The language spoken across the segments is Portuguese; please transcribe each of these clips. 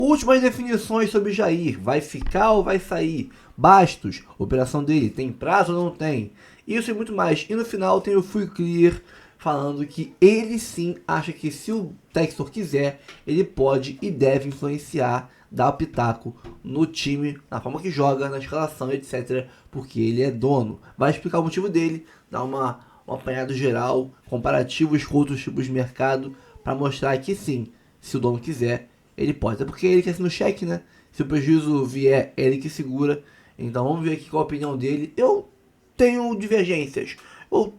Últimas definições sobre Jair. Vai ficar ou vai sair? Bastos, operação dele, tem prazo ou não tem? Isso e muito mais. E no final tem o Full Clear falando que ele sim acha que se o Textor quiser, ele pode e deve influenciar, dar o pitaco no time, na forma que joga, na escalação, etc. Porque ele é dono. Vai explicar o motivo dele, dar um apanhado geral, comparativos com outros tipos de mercado, para mostrar que sim, se o dono quiser, ele pode. Até porque ele quer ser no cheque, né? Se o prejuízo vier, é ele que segura. Então vamos ver aqui qual a opinião dele. Eu tenho divergências. Eu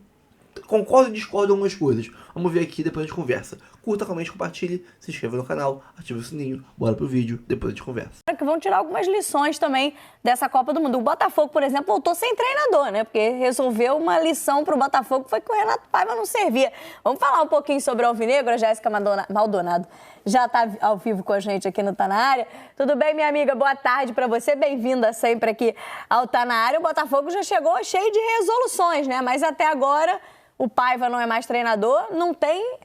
concordo e discordo em algumas coisas. Vamos ver aqui, depois a gente conversa. Curta, comente, compartilhe, se inscreva no canal, ative o sininho, bora pro vídeo, depois a gente conversa. Que vão tirar algumas lições também dessa Copa do Mundo. O Botafogo, por exemplo, voltou sem treinador, né? Porque resolveu uma lição pro Botafogo, foi que o Renato Paiva não servia. Vamos falar um pouquinho sobre o Alvinegro. A Jéssica Maldonado já tá ao vivo com a gente aqui no Tá Na Área. Tudo bem, minha amiga? Boa tarde para você. Bem-vinda sempre aqui ao Tá Na Área. O Botafogo já chegou cheio de resoluções, né? Mas até agora o Paiva não é mais treinador, não tem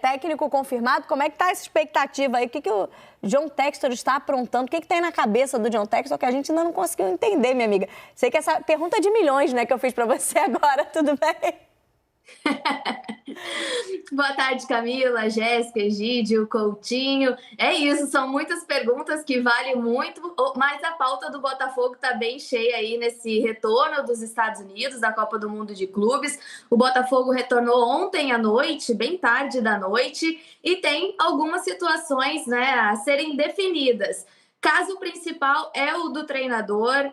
técnico confirmado. Como é que tá essa expectativa aí? O que o John Textor está aprontando? O que tem na cabeça do John Textor que a gente ainda não conseguiu entender, minha amiga? Sei que essa pergunta é de milhões, né, que eu fiz para você agora, tudo bem? Boa tarde, Camila, Jéssica, Egídio, Coutinho. É isso, são muitas perguntas que valem muito, mas a pauta do Botafogo está bem cheia aí nesse retorno dos Estados Unidos, da Copa do Mundo de Clubes. O Botafogo retornou ontem à noite, bem tarde da noite, e tem algumas situações, né, a serem definidas. Caso principal é o do treinador.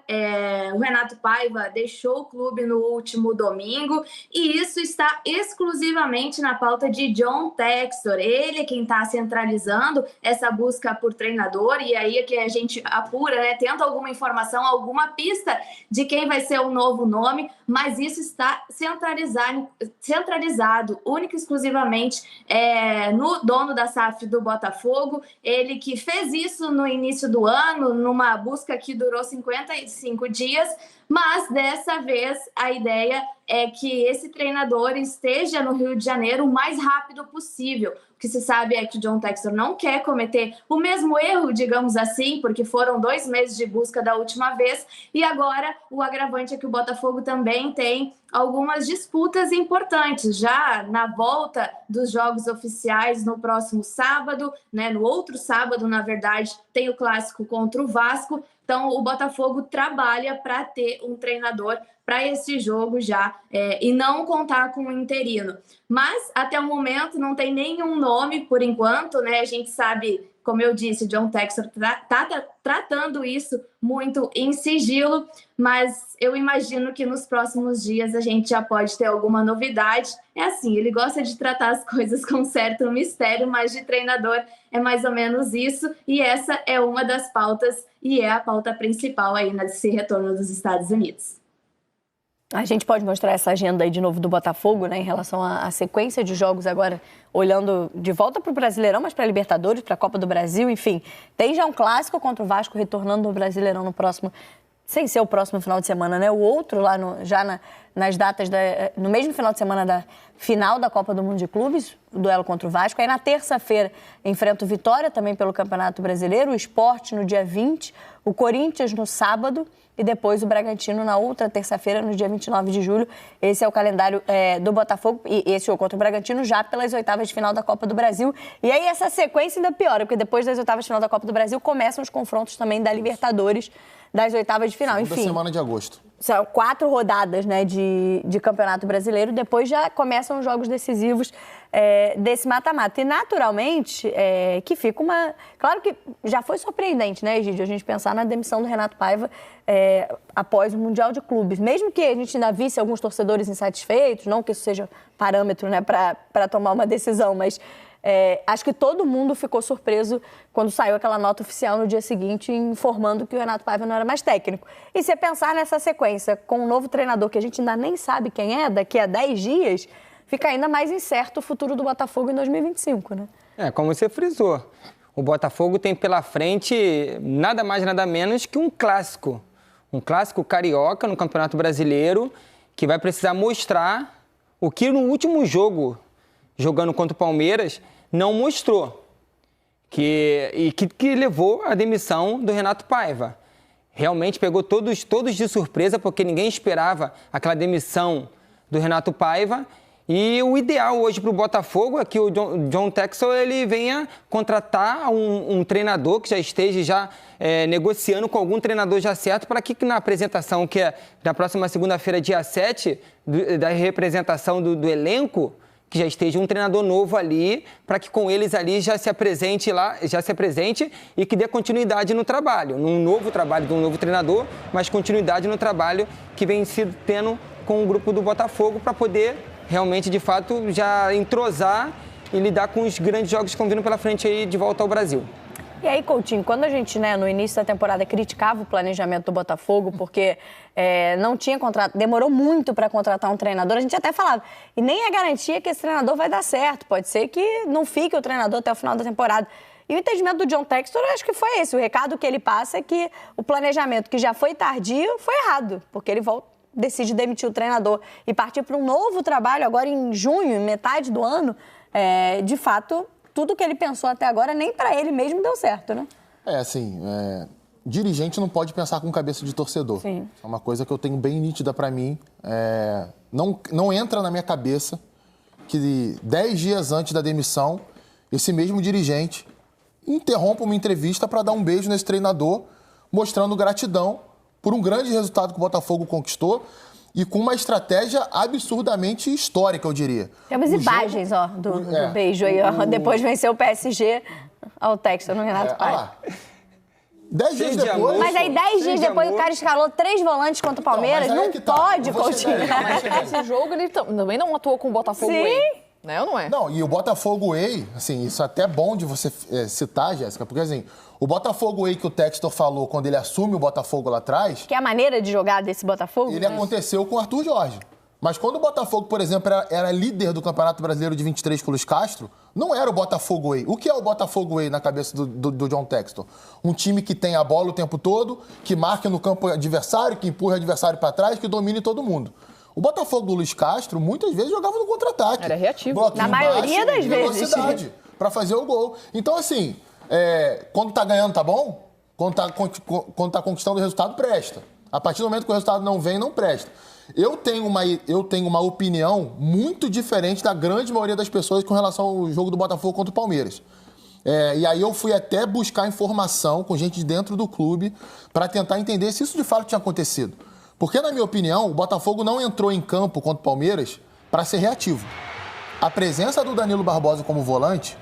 O Renato Paiva deixou o clube no último domingo e isso está exclusivamente na pauta de John Textor. Ele é quem está centralizando essa busca por treinador, e aí é que a gente apura, né, tenta alguma informação, alguma pista de quem vai ser o novo nome, mas isso está centralizado única e exclusivamente no dono da SAF do Botafogo, ele que fez isso no início do ano, numa busca que durou 55 dias, mas dessa vez a ideia é que esse treinador esteja no Rio de Janeiro o mais rápido possível. O que se sabe é que o John Textor não quer cometer o mesmo erro, digamos assim, porque foram 2 meses de busca da última vez, e agora o agravante é que o Botafogo também tem algumas disputas importantes, já na volta dos jogos oficiais no próximo sábado, né, no outro sábado, na verdade, tem o clássico contra o Vasco. Então, o Botafogo trabalha para ter um treinador para esse jogo já e não contar com um interino. Mas, até o momento, não tem nenhum nome por enquanto, né? A gente sabe, como eu disse, o John Textor está tratando isso muito em sigilo, mas eu imagino que nos próximos dias a gente já pode ter alguma novidade. É assim, ele gosta de tratar as coisas com certo mistério, mas de treinador é mais ou menos isso, e essa é uma das pautas, e é a pauta principal aí nesse retorno dos Estados Unidos. A gente pode mostrar essa agenda aí de novo do Botafogo, né, em relação à sequência de jogos agora, olhando de volta para o Brasileirão, mas para a Libertadores, para a Copa do Brasil, enfim. Tem já um clássico contra o Vasco retornando no Brasileirão no próximo, sem ser o próximo final de semana, né? O outro lá nas datas, no mesmo final de semana da final da Copa do Mundo de Clubes, o duelo contra o Vasco. Aí na terça-feira enfrenta o Vitória, também pelo Campeonato Brasileiro, o Sport no dia 20, o Corinthians no sábado e depois o Bragantino na outra terça-feira, no dia 29 de julho. Esse é o calendário do Botafogo, e esse jogo contra o Bragantino já pelas oitavas de final da Copa do Brasil. E aí essa sequência ainda piora, porque depois das oitavas de final da Copa do Brasil começam os confrontos também da Libertadores, das oitavas de final. Enfim, semana de agosto. São 4 rodadas, né, de Campeonato Brasileiro. Depois já começam os jogos decisivos desse mata-mata. E, naturalmente, que fica uma... Claro que já foi surpreendente, né, Egídio, a gente pensar na demissão do Renato Paiva após o Mundial de Clubes. Mesmo que a gente ainda visse alguns torcedores insatisfeitos, não que isso seja parâmetro, né, para tomar uma decisão, mas... acho que todo mundo ficou surpreso quando saiu aquela nota oficial no dia seguinte informando que o Renato Paiva não era mais técnico. E se pensar nessa sequência com um novo treinador que a gente ainda nem sabe quem é, daqui a 10 dias, fica ainda mais incerto o futuro do Botafogo em 2025, né? Como você frisou, o Botafogo tem pela frente nada mais, nada menos que um clássico carioca no Campeonato Brasileiro, que vai precisar mostrar o que no último jogo, jogando contra o Palmeiras, não mostrou, que levou à demissão do Renato Paiva. Realmente pegou todos de surpresa, porque ninguém esperava aquela demissão do Renato Paiva. E o ideal hoje para o Botafogo é que o John Textor ele venha contratar um treinador que já esteja negociando com algum treinador já certo, para que na apresentação, que é na próxima segunda-feira, dia 7, da representação do elenco, que já esteja um treinador novo ali, para que com eles ali já se apresente e que dê continuidade no trabalho, num novo trabalho de um novo treinador, mas continuidade no trabalho que vem sido tendo com o grupo do Botafogo, para poder realmente, de fato, já entrosar e lidar com os grandes jogos que estão vindo pela frente aí de volta ao Brasil. E aí, Coutinho, quando a gente, no início da temporada, criticava o planejamento do Botafogo, porque não tinha contrato, demorou muito para contratar um treinador, a gente até falava, e nem é garantia que esse treinador vai dar certo, pode ser que não fique o treinador até o final da temporada. E o entendimento do John Textor, eu acho que foi esse, o recado que ele passa é que o planejamento que já foi tardio foi errado, porque ele decide demitir o treinador e partir para um novo trabalho agora em junho, metade do ano, de fato, tudo que ele pensou até agora, nem para ele mesmo deu certo, né? Dirigente não pode pensar com cabeça de torcedor. Sim. É uma coisa que eu tenho bem nítida para mim. Não entra na minha cabeça que 10 dias antes da demissão, esse mesmo dirigente interrompa uma entrevista para dar um beijo nesse treinador, mostrando gratidão por um grande resultado que o Botafogo conquistou e com uma estratégia absurdamente histórica, eu diria. Temos imagens, do beijo aí, depois venceu o PSG ao Textor no Renato Paiva. 10 dias depois... Mas aí 10 dias depois o cara escalou 3 volantes contra o Palmeiras, não pode, Coutinho. Esse jogo ele também não atuou com o Botafogo Way, né, ou não é? Não, e o Botafogo Way, assim, isso é até bom de você citar, Jéssica, porque assim, o Botafogo Way que o Textor falou quando ele assume o Botafogo lá atrás... Que é a maneira de jogar desse Botafogo? Ele aconteceu com o Arthur Jorge. Mas quando o Botafogo, por exemplo, era líder do Campeonato Brasileiro de 23 com o Luiz Castro, não era o Botafogo Way. O que é o Botafogo Way na cabeça do John Textor? Um time que tem a bola o tempo todo, que marque no campo adversário, que empurra o adversário para trás, que domine todo mundo. O Botafogo do Luiz Castro, muitas vezes, jogava no contra-ataque. Era reativo. Na maioria das vezes. Velocidade, para fazer o gol. Então, assim, quando tá ganhando, tá bom? Quando tá conquistando o resultado, presta. A partir do momento que o resultado não vem, não presta. Eu tenho uma opinião muito diferente da grande maioria das pessoas com relação ao jogo do Botafogo contra o Palmeiras. E aí eu fui até buscar informação com gente de dentro do clube para tentar entender se isso de fato tinha acontecido. Porque, na minha opinião, o Botafogo não entrou em campo contra o Palmeiras para ser reativo. A presença do Danilo Barbosa como volante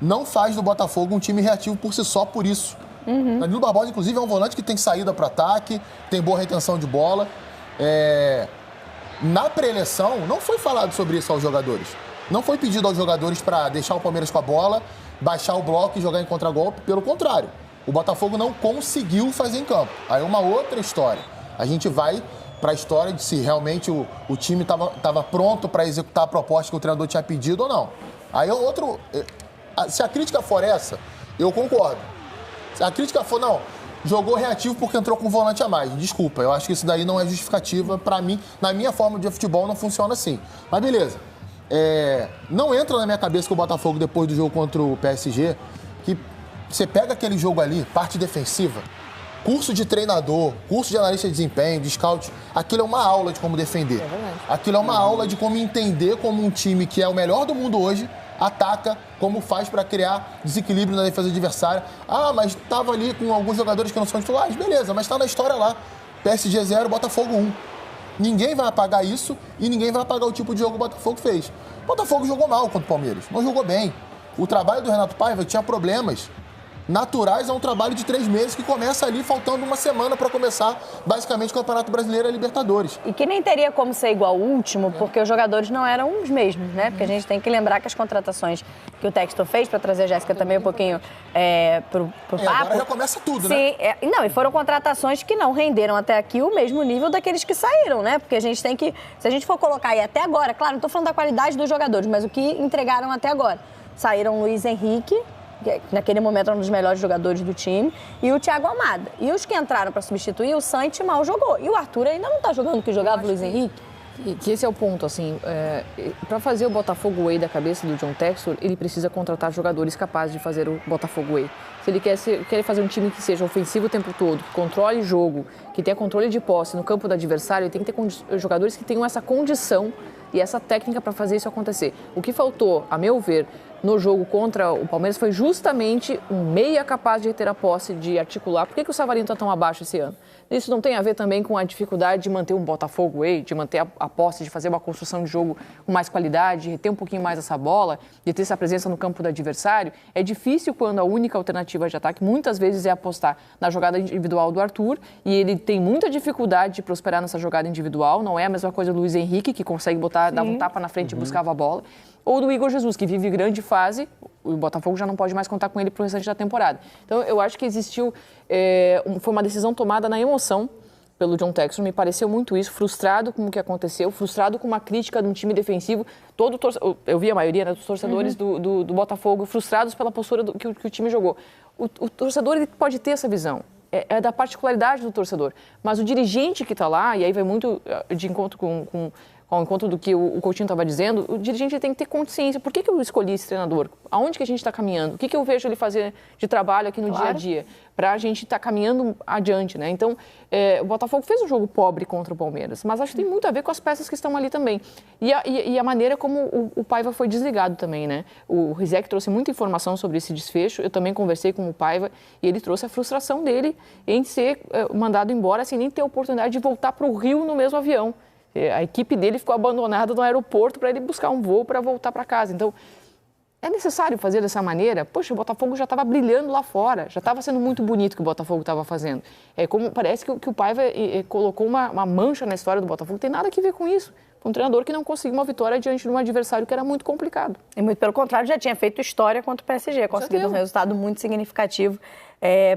não faz do Botafogo um time reativo por si só por isso. Danilo Barbosa, inclusive, é um volante que tem saída para ataque, tem boa retenção de bola. Na pré-eleição, não foi falado sobre isso aos jogadores. Não foi pedido aos jogadores para deixar o Palmeiras com a bola, baixar o bloco e jogar em contragolpe. Pelo contrário, o Botafogo não conseguiu fazer em campo. Aí é uma outra história. A gente vai para a história de se realmente o time estava pronto para executar a proposta que o treinador tinha pedido ou não. Aí é outro... Se a crítica for essa, eu concordo. Se a crítica for, não... Jogou reativo porque entrou com um volante a mais. Desculpa, eu acho que isso daí não é justificativa para mim. Na minha forma de futebol não funciona assim. Mas beleza. Não entra na minha cabeça que o Botafogo, depois do jogo contra o PSG, que você pega aquele jogo ali, parte defensiva, curso de treinador, curso de analista de desempenho, de scout, aquilo é uma aula de como defender. Aquilo é uma aula de como entender como um time que é o melhor do mundo hoje ataca, como faz para criar desequilíbrio na defesa adversária. Mas estava ali com alguns jogadores que não são titulares. Beleza, mas está na história lá. PSG 0, Botafogo 1. Ninguém vai apagar isso e ninguém vai apagar o tipo de jogo que o Botafogo fez. O Botafogo jogou mal contra o Palmeiras, não jogou bem. O trabalho do Renato Paiva tinha problemas naturais a um trabalho de 3 meses que começa ali faltando uma semana para começar basicamente o Campeonato Brasileiro e a Libertadores. E que nem teria como ser igual ao último, porque os jogadores não eram os mesmos, né? Porque a gente tem que lembrar que as contratações que o Textor fez, para trazer a Jéssica também um pouquinho pro papo... Agora já começa tudo, sim, né? Não, e foram contratações que não renderam até aqui o mesmo nível daqueles que saíram, né? Porque a gente tem que... Se a gente for colocar aí até agora, claro, não estou falando da qualidade dos jogadores, mas o que entregaram até agora. Saíram o Luiz Henrique, que naquele momento era um dos melhores jogadores do time, e o Thiago Almada. E os que entraram para substituir, o Santi mal jogou. E o Arthur ainda não está jogando o que jogava o Luiz Henrique. Que esse é o ponto, assim, para fazer o Botafogo Way da cabeça do John Textor, ele precisa contratar jogadores capazes de fazer o Botafogo Way. Se ele quer fazer um time que seja ofensivo o tempo todo, que controle o jogo, que tenha controle de posse no campo do adversário, ele tem que ter jogadores que tenham essa condição e essa técnica para fazer isso acontecer. O que faltou, a meu ver, no jogo contra o Palmeiras foi justamente um meia capaz de ter a posse, de articular. Por que o Savarino está tão abaixo esse ano? Isso não tem a ver também com a dificuldade de manter um Botafogo Way, de manter a posse, de fazer uma construção de jogo com mais qualidade, de ter um pouquinho mais essa bola, de ter essa presença no campo do adversário. É difícil quando a única alternativa de ataque muitas vezes é apostar na jogada individual do Arthur, e ele tem muita dificuldade de prosperar nessa jogada individual. Não é a mesma coisa do Luiz Henrique, que consegue dar um tapa na frente e buscava a bola, ou do Igor Jesus, que vive grande fase. O Botafogo já não pode mais contar com ele para o restante da temporada. Então, eu acho que existiu... foi uma decisão tomada na emoção pelo John Textor, me pareceu muito isso, frustrado com o que aconteceu, frustrado com uma crítica de um time defensivo. Eu vi a maioria dos torcedores do Botafogo frustrados pela postura que o time jogou. O torcedor ele pode ter essa visão. É da particularidade do torcedor. Mas o dirigente que está lá, e aí vai muito de encontro ao encontro do que o Coutinho estava dizendo, o dirigente tem que ter consciência. Por que eu escolhi esse treinador? Aonde que a gente está caminhando? O que eu vejo ele fazer de trabalho aqui no dia a dia? Para a gente estar caminhando adiante, né? Então, o Botafogo fez um jogo pobre contra o Palmeiras, mas acho que tem muito a ver com as peças que estão ali também. E a maneira como o Paiva foi desligado também, né? O Rizek trouxe muita informação sobre esse desfecho, eu também conversei com o Paiva, e ele trouxe a frustração dele em ser mandado embora sem nem ter a oportunidade de voltar para o Rio no mesmo avião. A equipe dele ficou abandonada no aeroporto para ele buscar um voo para voltar para casa. Então, é necessário fazer dessa maneira? Poxa, o Botafogo já estava brilhando lá fora, já estava sendo muito bonito o que o Botafogo estava fazendo. Parece que o Paiva colocou uma mancha na história do Botafogo, não tem nada a ver com isso. Um treinador que não conseguiu uma vitória diante de um adversário que era muito complicado. E muito pelo contrário, já tinha feito história contra o PSG, conseguido um resultado muito significativo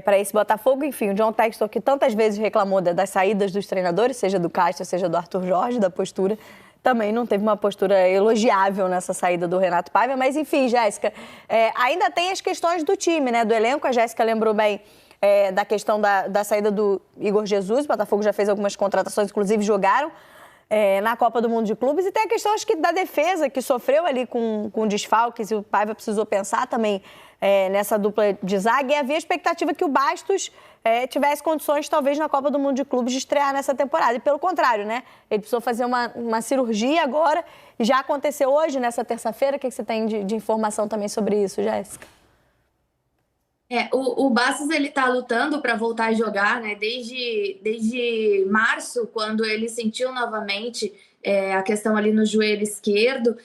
para esse Botafogo. Enfim, o John Textor, que tantas vezes reclamou das saídas dos treinadores, seja do Castro, seja do Arthur Jorge, da postura, também não teve uma postura elogiável nessa saída do Renato Paiva. Mas, enfim, Jéssica, ainda tem as questões do time, né, do elenco. A Jéssica lembrou bem da questão da saída do Igor Jesus. O Botafogo já fez algumas contratações, inclusive jogaram na Copa do Mundo de Clubes. E tem a questão, acho que, da defesa, que sofreu ali com desfalques, e o Paiva precisou pensar também nessa dupla de zaga. E havia a expectativa que o Bastos tivesse condições, talvez, na Copa do Mundo de Clubes de estrear nessa temporada. E pelo contrário, né? Ele precisou fazer uma cirurgia agora. Já aconteceu hoje, nessa terça-feira. O que você tem de informação também sobre isso, Jéssica? O Bastos, ele tá lutando para voltar a jogar, né? Desde março, quando ele sentiu novamente a questão ali no joelho esquerdo.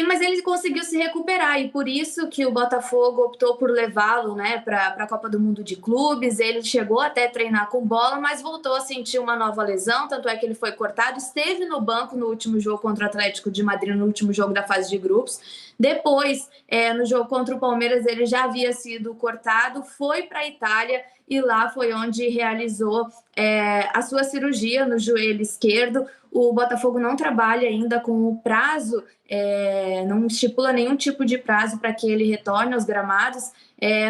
Mas ele conseguiu se recuperar, e por isso que o Botafogo optou por levá-lo, né, para a Copa do Mundo de Clubes. Ele chegou até a treinar com bola, mas voltou a sentir uma nova lesão, tanto é que ele foi cortado, esteve no banco no último jogo contra o Atlético de Madrid, no último jogo da fase de grupos. Depois, no jogo contra o Palmeiras, ele já havia sido cortado, foi para a Itália, e lá foi onde realizou a sua cirurgia no joelho esquerdo. O Botafogo não trabalha ainda com o prazo, não estipula nenhum tipo de prazo para que ele retorne aos gramados,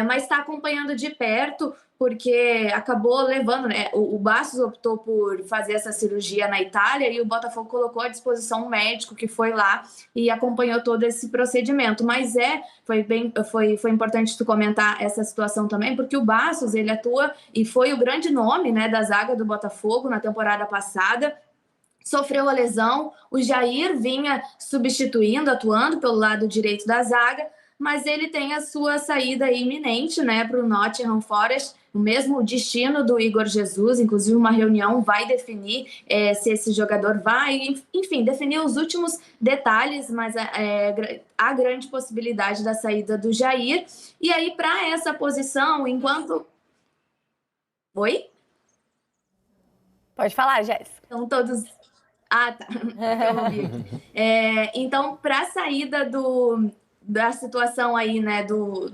mas está acompanhando de perto, porque acabou levando, né? O Bastos optou por fazer essa cirurgia na Itália, e o Botafogo colocou à disposição um médico que foi lá e acompanhou todo esse procedimento. Mas foi importante tu comentar essa situação também, porque o Bastos, ele atua e foi o grande nome, né, da zaga do Botafogo na temporada passada. Sofreu a lesão, o Jair vinha substituindo, atuando pelo lado direito da zaga, mas ele tem a sua saída iminente, né, para o Nottingham Forest, o mesmo destino do Igor Jesus. Inclusive uma reunião vai definir se esse jogador vai, enfim, definir os últimos detalhes, mas há grande possibilidade da saída do Jair. E aí, para essa posição, enquanto... Oi? Pode falar, Jéssica. Então, todos... Ah, tá. Então, para a saída da situação aí, né, do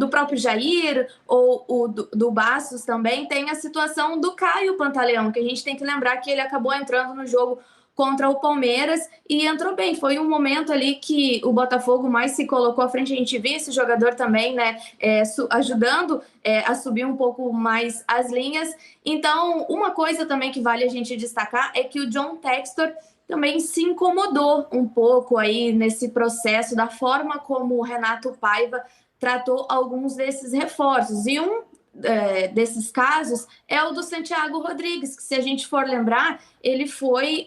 próprio Jair, ou do Bastos também, tem a situação do Caio Pantaleão, que a gente tem que lembrar que ele acabou entrando no jogo contra o Palmeiras e entrou bem. Foi um momento ali que o Botafogo mais se colocou à frente. A gente viu esse jogador também, né, ajudando a subir um pouco mais as linhas. Então, uma coisa também que vale a gente destacar é que o John Textor, também se incomodou um pouco aí nesse processo da forma como o Renato Paiva tratou alguns desses reforços. E desses casos é o do Santiago Rodrigues, que, se a gente for lembrar, ele foi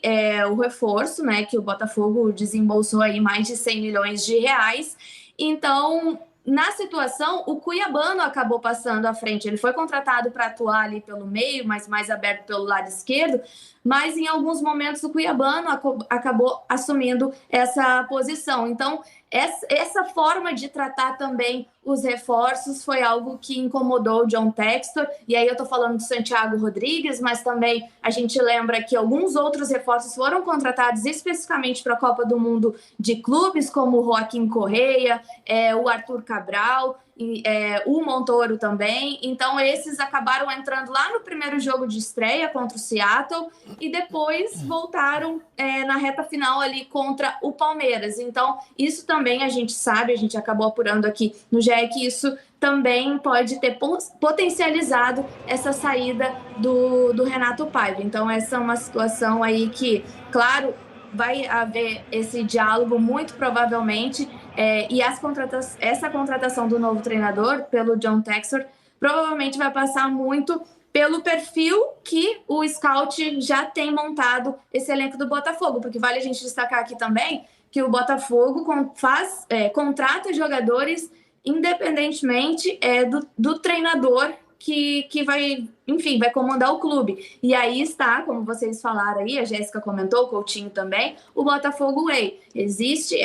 o reforço, né, que o Botafogo desembolsou aí mais de 100 milhões de reais. Então, na situação, o Cuiabano acabou passando à frente. Ele foi contratado para atuar ali pelo meio, mas mais aberto pelo lado esquerdo, mas em alguns momentos o Cuiabano acabou assumindo essa posição. Então, essa forma de tratar também os reforços foi algo que incomodou o John Textor. E aí eu estou falando do Santiago Rodrigues, mas também a gente lembra que alguns outros reforços foram contratados especificamente para a Copa do Mundo de clubes, como o Joaquim Correia, o Arthur Cabral, o Montoro também. Então, esses acabaram entrando lá no primeiro jogo de estreia contra o Seattle e depois voltaram na reta final ali contra o Palmeiras. Então, isso também a gente sabe, a gente acabou apurando aqui no GE, que isso também pode ter potencializado essa saída do Renato Paiva. Então, essa é uma situação aí que, claro, vai haver esse diálogo muito provavelmente, e essa contratação do novo treinador pelo John Textor provavelmente vai passar muito pelo perfil que o Scout já tem montado esse elenco do Botafogo, porque vale a gente destacar aqui também que o Botafogo contrata jogadores independentemente do treinador que vai, enfim, vai comandar o clube. E aí está, como vocês falaram aí, a Jéssica comentou, o Coutinho também, o Botafogo Way.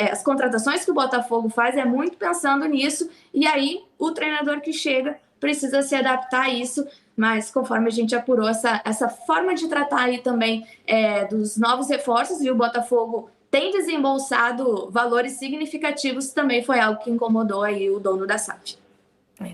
As contratações que o Botafogo faz é muito pensando nisso, e aí o treinador que chega precisa se adaptar a isso, mas conforme a gente apurou essa forma de tratar aí também dos novos reforços, e o Botafogo tem desembolsado valores significativos, também foi algo que incomodou aí o dono da SAF.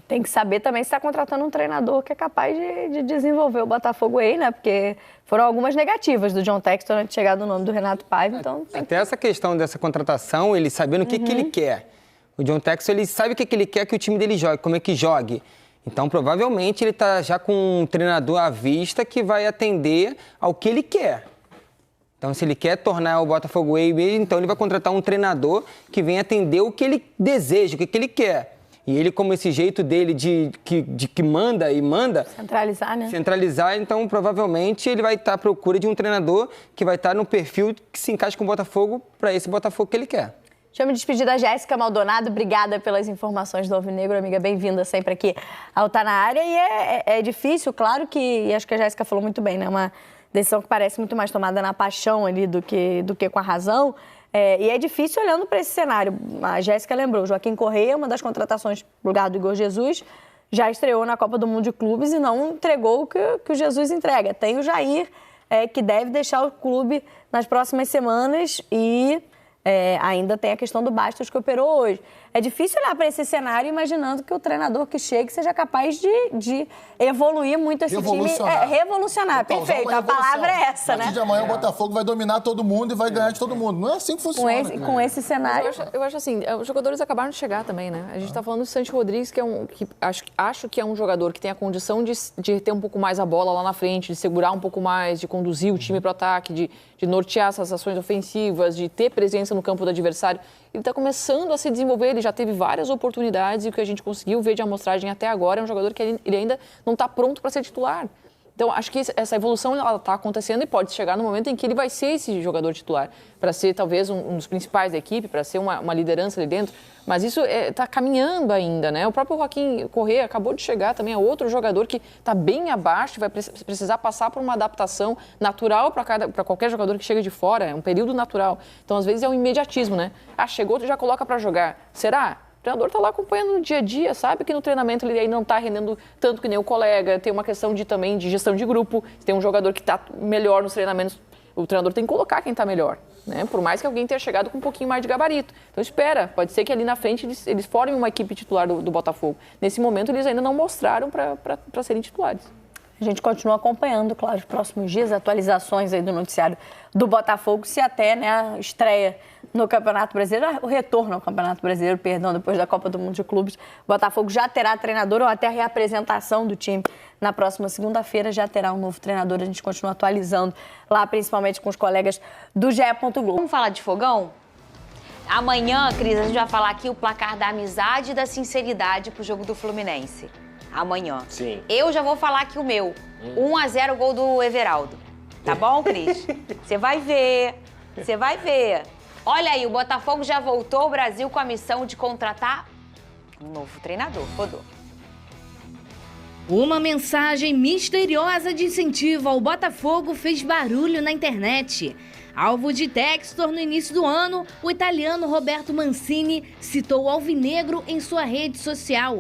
Tem que saber também se está contratando um treinador que é capaz de desenvolver o Botafogo aí, né? Porque foram algumas negativas do John Textor antes de chegar do nome do Renato Paiva, então... Até essa questão dessa contratação, ele sabendo o que ele quer. O John Textor, ele sabe o que ele quer que o time dele jogue, como é que jogue. Então, provavelmente, ele está já com um treinador à vista que vai atender ao que ele quer. Então, se ele quer tornar o Botafogo Way, então ele vai contratar um treinador que venha atender o que ele deseja, o que ele quer. E ele, como esse jeito dele de que manda e manda... Centralizar, né? Centralizar, então provavelmente ele vai estar à procura de um treinador que vai estar no perfil que se encaixa com o Botafogo para esse Botafogo que ele quer. Deixa eu me despedir da Jéssica Maldonado. Obrigada pelas informações do Alvinegro, amiga. Bem-vinda sempre aqui ao Tá Na Área. E é difícil, claro que... E acho que a Jéssica falou muito bem, né? Uma decisão que parece muito mais tomada na paixão ali do que com a razão. E é difícil olhando para esse cenário. A Jéssica lembrou, Joaquim Correia, uma das contratações no lugar do Igor Jesus, já estreou na Copa do Mundo de Clubes e não entregou o que o Jesus entrega. Tem o Jair, que deve deixar o clube nas próximas semanas, e ainda tem a questão do Bastos, que operou hoje. É difícil olhar para esse cenário imaginando que o treinador que chegue seja capaz de evoluir muito esse time. Revolucionar, perfeito. A palavra é essa, né? A partir de amanhã o Botafogo vai dominar todo mundo e vai ganhar de todo mundo. Não é assim que funciona. Com esse cenário... Eu acho assim, os jogadores acabaram de chegar também, né? A gente está falando do Santi Rodrigues, que acho que é um jogador que tem a condição de ter um pouco mais a bola lá na frente, de segurar um pouco mais, de conduzir o time para o ataque, de nortear essas ações ofensivas, de ter presença no campo do adversário. Ele está começando a se desenvolver, ele já teve várias oportunidades e o que a gente conseguiu ver de amostragem até agora é um jogador que ele ainda não está pronto para ser titular. Então, acho que essa evolução está acontecendo e pode chegar no momento em que ele vai ser esse jogador titular, para ser talvez um dos principais da equipe, para ser uma liderança ali dentro. Mas isso está caminhando ainda, né? O próprio Joaquim Correia acabou de chegar também, é outro jogador que está bem abaixo, vai precisar passar por uma adaptação natural para qualquer jogador que chega de fora, é um período natural. Então, às vezes, é um imediatismo, né? Chegou, tu já coloca para jogar. Será? O treinador está lá acompanhando no dia a dia, sabe que no treinamento ele aí não está rendendo tanto que nem o colega, tem uma questão também de gestão de grupo, se tem um jogador que está melhor nos treinamentos, o treinador tem que colocar quem está melhor, né? Por mais que alguém tenha chegado com um pouquinho mais de gabarito. Então espera, pode ser que ali na frente eles formem uma equipe titular do Botafogo. Nesse momento eles ainda não mostraram para serem titulares. A gente continua acompanhando, claro, os próximos dias, atualizações aí do noticiário do Botafogo, se até, né, a estreia no Campeonato Brasileiro, o retorno ao Campeonato Brasileiro, perdão, depois da Copa do Mundo de Clubes, o Botafogo já terá treinador ou até a reapresentação do time na próxima segunda-feira já terá um novo treinador. A gente continua atualizando lá, principalmente com os colegas do GE. Globo. Vamos falar de fogão? Amanhã, Cris, a gente vai falar aqui o placar da amizade e da sinceridade pro jogo do Fluminense. Amanhã. Sim. Eu já vou falar aqui o meu. 1-0 gol do Everaldo. Tá bom, Cris? Você vai ver. Você vai ver. Olha aí, o Botafogo já voltou ao Brasil com a missão de contratar um novo treinador. Rodou. Uma mensagem misteriosa de incentivo ao Botafogo fez barulho na internet. Alvo de Textor no início do ano, o italiano Roberto Mancini citou o alvinegro em sua rede social.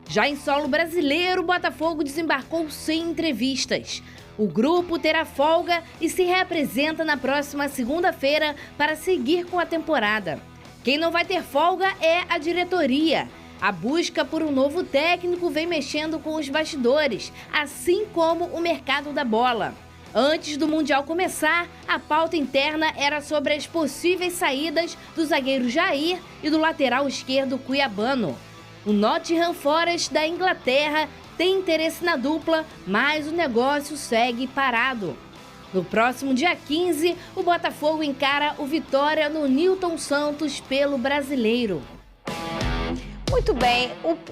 Já em solo brasileiro, o Botafogo desembarcou sem entrevistas. O grupo terá folga e se reapresenta na próxima segunda-feira para seguir com a temporada. Quem não vai ter folga é a diretoria. A busca por um novo técnico vem mexendo com os bastidores, assim como o mercado da bola. Antes do Mundial começar, a pauta interna era sobre as possíveis saídas do zagueiro Jair e do lateral esquerdo cuiabano. O Nottingham Forest da Inglaterra tem interesse na dupla, mas o negócio segue parado. No próximo dia 15, o Botafogo encara o Vitória no Newton Santos pelo Brasileiro. Muito bem,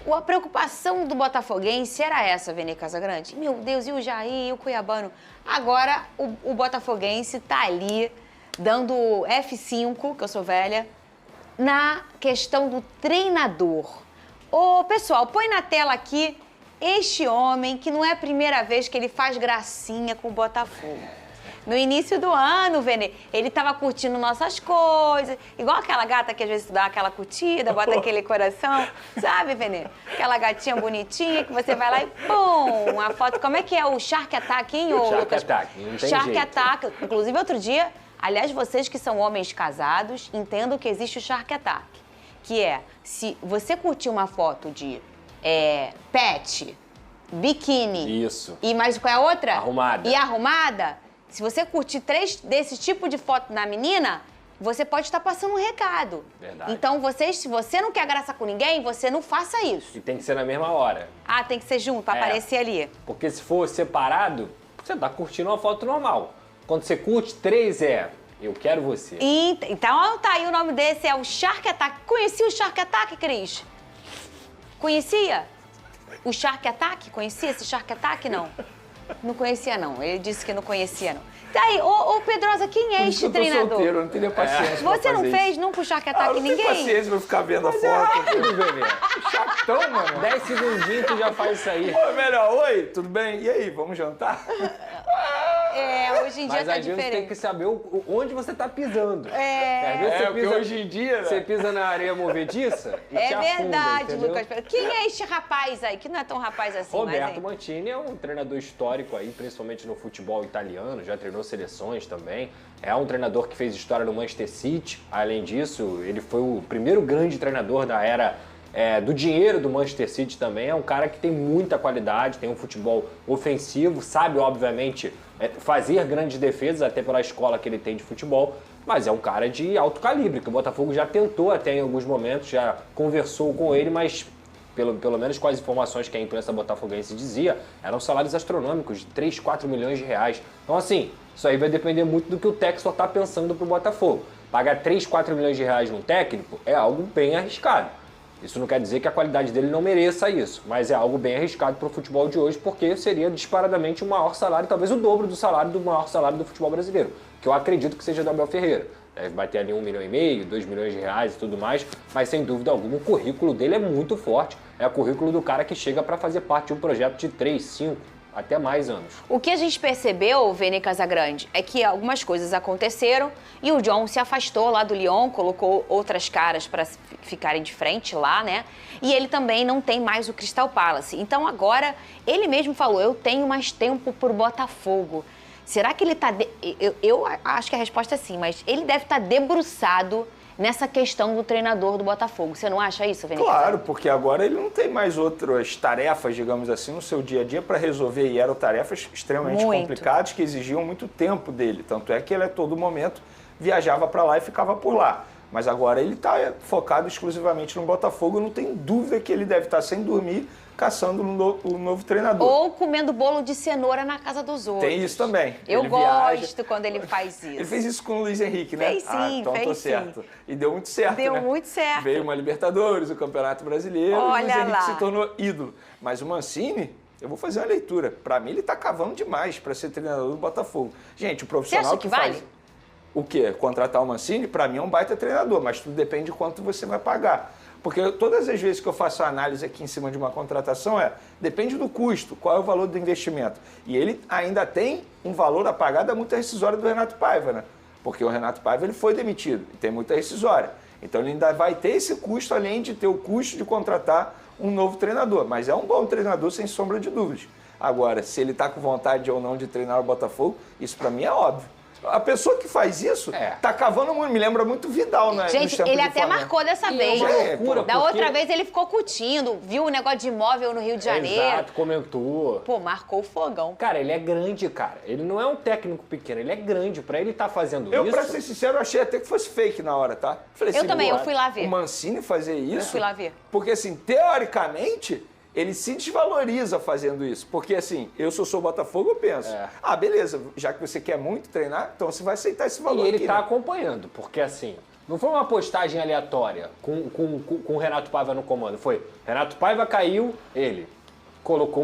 a preocupação do botafoguense era essa, Vene Casagrande. Meu Deus, e o Jair, e o cuiabano? Agora o botafoguense tá ali, dando F5, que eu sou velha, na questão do treinador. Ô, pessoal, põe na tela aqui este homem, que não é a primeira vez que ele faz gracinha com o Botafogo. No início do ano, Vene, ele tava curtindo nossas coisas, igual aquela gata que às vezes dá aquela curtida, bota aquele coração, sabe, Vene? Aquela gatinha bonitinha que você vai lá e pum, a foto. Como é que é o Shark Attack, hein, ô Shark Lucas? Attack, não tem Shark jeito. Attack. Inclusive, outro dia, aliás, vocês que são homens casados, entendam que existe o Shark Attack, que é, se você curtir uma foto de pet, biquíni... Isso. E mais qual é a outra? Arrumada. E arrumada... Se você curtir 3 desse tipo de foto na menina, você pode estar passando um recado. Verdade. Então, se você não quer graça com ninguém, você não faça isso. E tem que ser na mesma hora. Ah, tem que ser junto, pra aparecer ali. Porque se for separado, você tá curtindo uma foto normal. Quando você curte, 3 eu quero você. Então, tá aí o nome desse, é o Shark Attack. Conhecia o Shark Attack, Cris? Conhecia? O Shark Attack? Conhecia esse Shark Attack, não? Não conhecia, não. Ele disse que não conhecia, não. Tá aí, ô Pedrosa, quem é este treinador? Solteiro, eu não teria paciência pra Você não fazer fez isso. nunca o Shark Attack não ninguém? tenho paciência pra ficar vendo a foto. Rápido, Vene. Chatão, mano. 10 segundinhos tu já faz isso aí. Ô, melhor, oi, tudo bem? E aí, vamos jantar? Hoje em dia Mas tá às vezes diferente. tem que saber onde você tá pisando. É. Às vezes você porque pisa, hoje em dia, né? você pisa na areia movediça e É te afunda, verdade, entendeu? Lucas. Quem é este rapaz aí? Que não é tão rapaz assim, Roberto mas Mancini é um treinador histórico aí, principalmente no futebol italiano, já treinou seleções também. É um treinador que fez história no Manchester City. Além disso, ele foi o primeiro grande treinador da era do dinheiro do Manchester City também. É um cara que tem muita qualidade, tem um futebol ofensivo, sabe, obviamente, fazer grandes defesas, até pela escola que ele tem de futebol. Mas é um cara de alto calibre, que o Botafogo já tentou até em alguns momentos, já conversou com ele, mas pelo menos com as informações que a imprensa botafoguense dizia, eram salários astronômicos de 3, 4 milhões de reais. Então, assim, isso aí vai depender muito do que o Textor está pensando pro Botafogo. Pagar 3, 4 milhões de reais num técnico é algo bem arriscado. Isso não quer dizer que a qualidade dele não mereça isso, mas é algo bem arriscado para o futebol de hoje, porque seria disparadamente o maior salário, talvez o dobro do salário do maior salário do futebol brasileiro, que eu acredito que seja do Abel Ferreira. Deve bater ali 1,5 milhão, 2 milhões de reais e tudo mais, mas sem dúvida alguma o currículo dele é muito forte. É o currículo do cara que chega para fazer parte de um projeto de 3, 5, até mais anos. O que a gente percebeu, Vene Casagrande, é que algumas coisas aconteceram e o John se afastou lá do Lyon, colocou outras caras para ficarem de frente lá, né? E ele também não tem mais o Crystal Palace. Então agora, ele mesmo falou, eu tenho mais tempo por Botafogo. Será que ele está... Eu acho que a resposta é sim, mas ele deve estar debruçado nessa questão do treinador do Botafogo. Você não acha isso, Vene? Claro, porque agora ele não tem mais outras tarefas, digamos assim, no seu dia a dia para resolver, e eram tarefas extremamente complicadas que exigiam muito tempo dele. Tanto é que ele a todo momento viajava para lá e ficava por lá. Mas agora ele está focado exclusivamente no Botafogo. Eu não tenho dúvida que ele deve estar sem dormir, caçando um novo treinador. Ou comendo bolo de cenoura na casa dos outros. Tem isso também. Eu Ele gosto viaja. quando ele faz isso. Ele fez isso com o Luiz Henrique, né? Fez sim, então fez tô sim. certo. E deu muito certo, Deu né? muito certo. Veio uma Libertadores, o Campeonato Brasileiro, Olha e o Luiz Henrique lá. se tornou ídolo. Mas o Mancini, eu vou fazer uma leitura. Para mim, ele tá cavando demais para ser treinador do Botafogo. Gente, o profissional Você acha que vale? faz... O quê? Contratar o Mancini, para mim é um baita treinador, mas tudo depende de quanto você vai pagar. Porque todas as vezes que eu faço a análise aqui em cima de uma contratação depende do custo, qual é o valor do investimento. E ele ainda tem um valor a pagar da multa rescisória do Renato Paiva, né? Porque o Renato Paiva ele foi demitido e tem multa rescisória. Então ele ainda vai ter esse custo, além de ter o custo de contratar um novo treinador. Mas é um bom treinador, sem sombra de dúvidas. Agora, se ele está com vontade ou não de treinar o Botafogo, isso para mim é óbvio. A pessoa que faz isso tá cavando muito, me lembra muito Vidal, né? Gente, ele até marcou dessa vez. loucura, Da porque- outra vez ele ficou curtindo, viu o negócio de imóvel no Rio de Janeiro. Exato, comentou. Pô, marcou o fogão. Cara, ele é grande, cara. Ele não é um técnico pequeno, ele é grande. Pra ele estar fazendo Eu, isso... pra ser sincero, achei até que fosse fake na hora, tá? Falei Eu também, pô, eu fui lá ver. O Mancini fazer isso... Eu fui lá ver. Porque, assim, teoricamente, ele se desvaloriza fazendo isso. Porque, assim, eu sou Botafogo, eu penso, beleza, já que você quer muito treinar, então você vai aceitar esse valor E ele aqui, tá né? acompanhando, porque assim, não foi uma postagem aleatória com o Renato Paiva no comando. Foi, Renato Paiva caiu, ele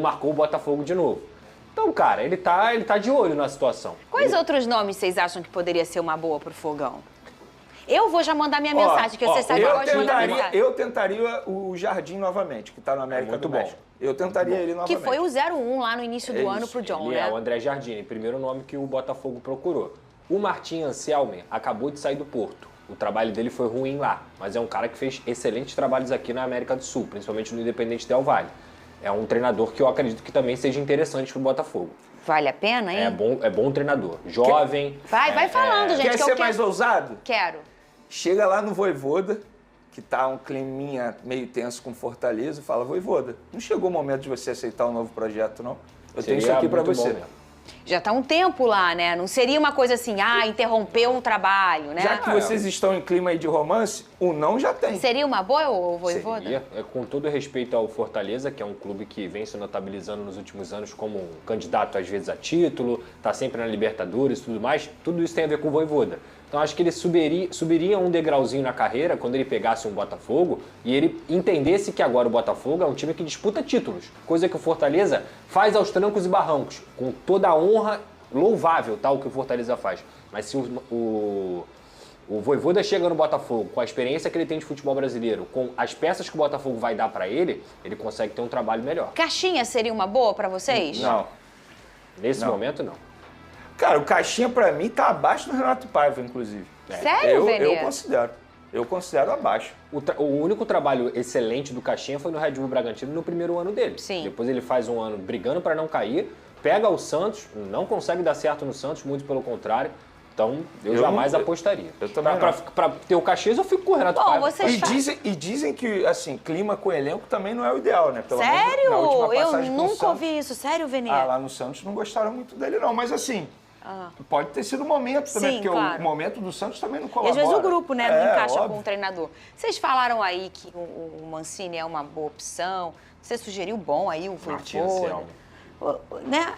marcou o Botafogo de novo. Então, cara, ele tá de olho na situação. Quais outros nomes vocês acham que poderia ser uma boa pro fogão? Eu vou já mandar minha mensagem, que você sabe que eu gosto de mandar mensagem. Eu tentaria o Jardim novamente, que tá no América muito do bom. México. Eu tentaria ele novamente. Que foi o 0-1 lá no início do ano pro John, Ele né? é o André Jardine, primeiro nome que o Botafogo procurou. O Martim Anselmi acabou de sair do Porto. O trabalho dele foi ruim lá, mas é um cara que fez excelentes trabalhos aqui na América do Sul, principalmente no Independente Del Valle. É um treinador que eu acredito que também seja interessante pro Botafogo. Vale a pena, hein? É bom treinador. Jovem. Vai falando, gente. Quer que eu ser quero. mais ousado? Quero. Chega lá no Vojvoda, que tá um climinha meio tenso com Fortaleza, e fala, Vojvoda, não chegou o momento de você aceitar um novo projeto, não? Eu tenho isso aqui pra muito bom você. mesmo. Já tá um tempo lá, né? Não seria uma coisa assim, interrompeu um trabalho, né? Já que vocês estão em clima aí de romance, o não já tem. Seria uma boa, ô Vojvoda? Seria, com todo respeito ao Fortaleza, que é um clube que vem se notabilizando nos últimos anos como um candidato às vezes a título, tá sempre na Libertadores e tudo mais, tudo isso tem a ver com o Vojvoda. Então acho que ele subiria um degrauzinho na carreira quando ele pegasse um Botafogo e ele entendesse que agora o Botafogo é um time que disputa títulos, coisa que o Fortaleza faz aos trancos e barrancos, com toda a honra louvável, tá, o que o Fortaleza faz. Mas se o Vojvoda chega no Botafogo com a experiência que ele tem de futebol brasileiro, com as peças que o Botafogo vai dar pra ele, ele consegue ter um trabalho melhor. Caixinha seria uma boa pra vocês? Não. Nesse Não. momento, não. Cara, o Caixinha pra mim tá abaixo do Renato Paiva, inclusive. Sério, Vene? Eu considero abaixo. O único trabalho excelente do Caixinha foi no Red Bull Bragantino no primeiro ano dele. Sim. Depois ele faz um ano brigando para não cair, pega o Santos, não consegue dar certo no Santos, muito pelo contrário. Então, eu jamais apostaria. Eu também pra ter o Caxias, eu fico com o Renato Bom, Paiva. vocês E dizem que, assim, clima com elenco também não é o ideal, né? Pelo menos Sério? na última Eu passagem com o nunca Santos. ouvi isso. Sério, Vene? Lá no Santos não gostaram muito dele, não. Mas, assim, pode ter sido o momento também, Sim, porque claro. o momento do Santos também não E colabora. às vezes o grupo, né, não encaixa óbvio. com o treinador. Vocês falaram aí que o Mancini é uma boa opção. Você sugeriu bom aí, o Martim Vojvoda. Anselmi. Né?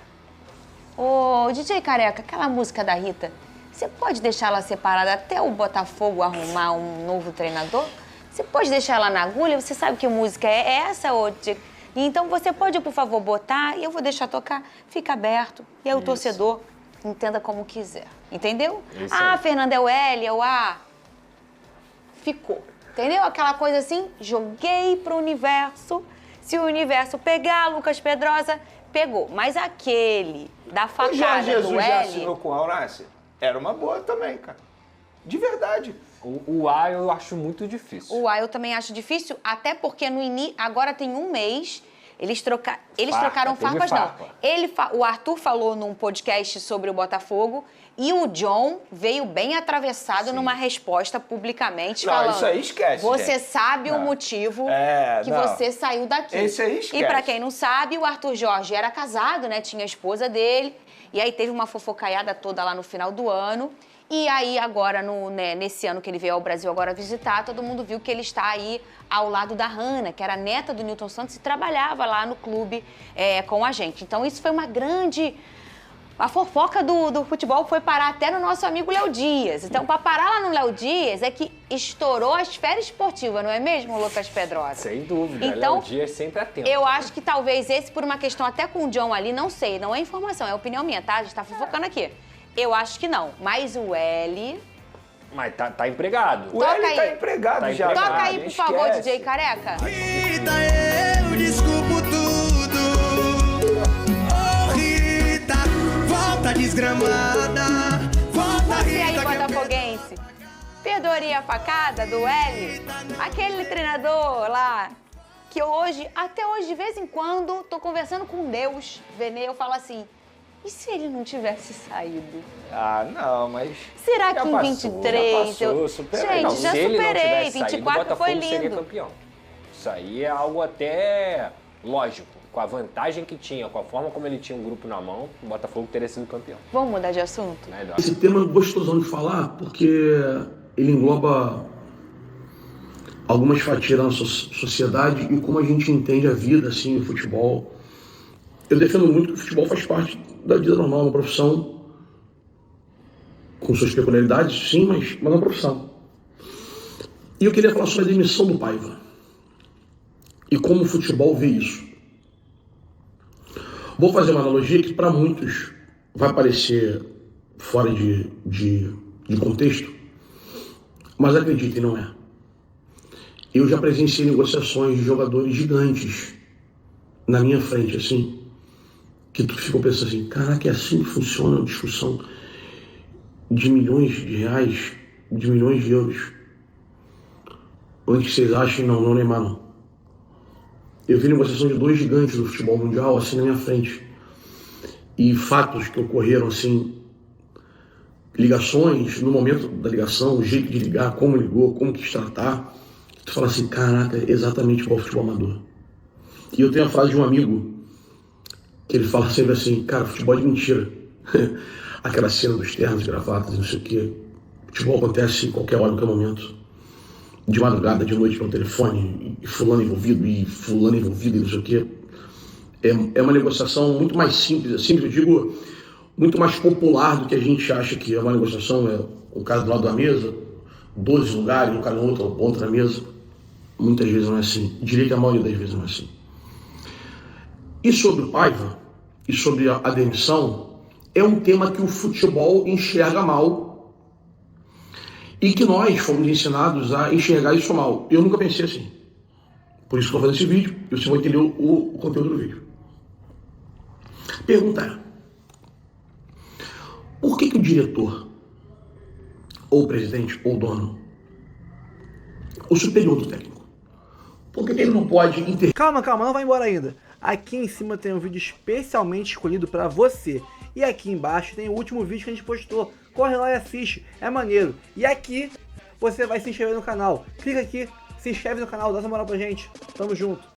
Ô, DJ Careca, aquela música da Rita, você pode deixar ela separada até o Botafogo arrumar um novo treinador? Você pode deixar ela na agulha? Você sabe que música é essa, ô DJ? Então você pode, por favor, botar e eu vou deixar tocar. Fica aberto. E aí o torcedor entenda como quiser. Entendeu? Isso aí. Fernanda é o L, é o A. Ficou. Entendeu? Aquela coisa assim, joguei pro universo. Se o universo pegar, Lucas Pedrosa, pegou. Mas aquele da O Jorge facada Jesus do já L... assinou com o Alnasser? Era uma boa também, cara. De verdade. O A eu acho muito difícil. O A eu também acho difícil, até porque no agora tem um mês, eles trocaram teve farpas, farpa. não. O Arthur falou num podcast sobre o Botafogo e o John veio bem atravessado numa resposta publicamente Não, falando. isso aí esquece, Você gente. sabe o Não. motivo que não. você saiu daqui. Esse aí esquece. E pra quem não sabe, o Arthur Jorge era casado, né? Tinha a esposa dele. E aí teve uma fofocaiada toda lá no final do ano. E aí agora, nesse ano que ele veio ao Brasil agora visitar, todo mundo viu que ele está aí ao lado da Hannah, que era neta do Nilton Santos e trabalhava lá no clube com a gente. Então isso foi uma grande... A fofoca do futebol foi parar até no nosso amigo Léo Dias. Então, para parar lá no Léo Dias, é que estourou a esfera esportiva, não é mesmo, Lucas Pedrosa? Sem dúvida, então, Léo Dias sempre atento. Eu acho que talvez esse, por uma questão até com o John ali, não sei, não é informação, é opinião minha, tá? A gente tá fofocando aqui. Eu acho que não, mas o L... Mas tá empregado. O L tá empregado já. Toca aí, por favor, DJ Careca. Rita, eu desculpo tudo. Volta desgramada, volta Você aí, botafoguense, perdoaria a facada do L? Aquele treinador lá, que até hoje, de vez em quando, tô conversando com Deus, Vene, eu falo assim, e se ele não tivesse saído? Ah, não, mas... Será que já em passou, 23 já passou, eu... superei. Gente, Não, já se ele não superei, tivesse saído, 24 foi o Botafogo seria lindo. campeão. Isso aí é algo até lógico. Com a vantagem que tinha, com a forma como ele tinha um grupo na mão, o Botafogo teria sido campeão. Vamos mudar de assunto? Esse tema é gostosão de falar porque ele engloba algumas fatias da nossa sociedade e como a gente entende a vida, assim, o futebol. Eu defendo muito que o futebol faz parte da vida normal, uma profissão com suas peculiaridades, sim, mas é uma profissão. E eu queria falar sobre a demissão do Paiva e como o futebol vê isso. Vou fazer uma analogia que para muitos vai parecer fora de contexto, mas acreditem, não é. Eu já presenciei negociações de jogadores gigantes na minha frente, assim, que tu ficou pensando assim, caraca, é assim que funciona a discussão de milhões de reais, de milhões de euros. Antes que vocês achem, não, Neymar não. Eu vi negociação de 2 gigantes do futebol mundial assim na minha frente. E fatos que ocorreram assim, ligações, no momento da ligação, o jeito de ligar, como ligou, como quis tratar. Tu fala assim, caraca, é exatamente igual ao futebol amador. E eu tenho a frase de um amigo, que ele fala sempre assim, cara, futebol é de mentira. Aquela cena dos ternos, gravatas, não sei o quê. Futebol acontece em qualquer hora, em qualquer momento. De madrugada, de noite, pelo telefone, e fulano envolvido, e não sei o quê. É uma negociação muito mais simples, assim, eu digo, muito mais popular do que a gente acha que é uma negociação. É um cara do lado da mesa, 12 lugares, um cara no outro, ponto da mesa. Muitas vezes não é assim. Diria que a maioria das vezes não é assim. E sobre o Paiva, e sobre a demissão, é um tema que o futebol enxerga mal, e que nós fomos ensinados a enxergar isso mal. Eu nunca pensei assim. Por isso que eu vou fazer esse vídeo, e você vai entender o conteúdo do vídeo. Pergunta é, por que o diretor, ou o presidente, ou o dono, o superior do técnico, por que ele não pode intervir? Calma, não vai embora ainda. Aqui em cima tem um vídeo especialmente escolhido para você. E aqui embaixo tem o último vídeo que a gente postou. Corre lá e assiste, é maneiro. E aqui você vai se inscrever no canal. Clica aqui, se inscreve no canal, dá essa moral pra gente. Tamo junto.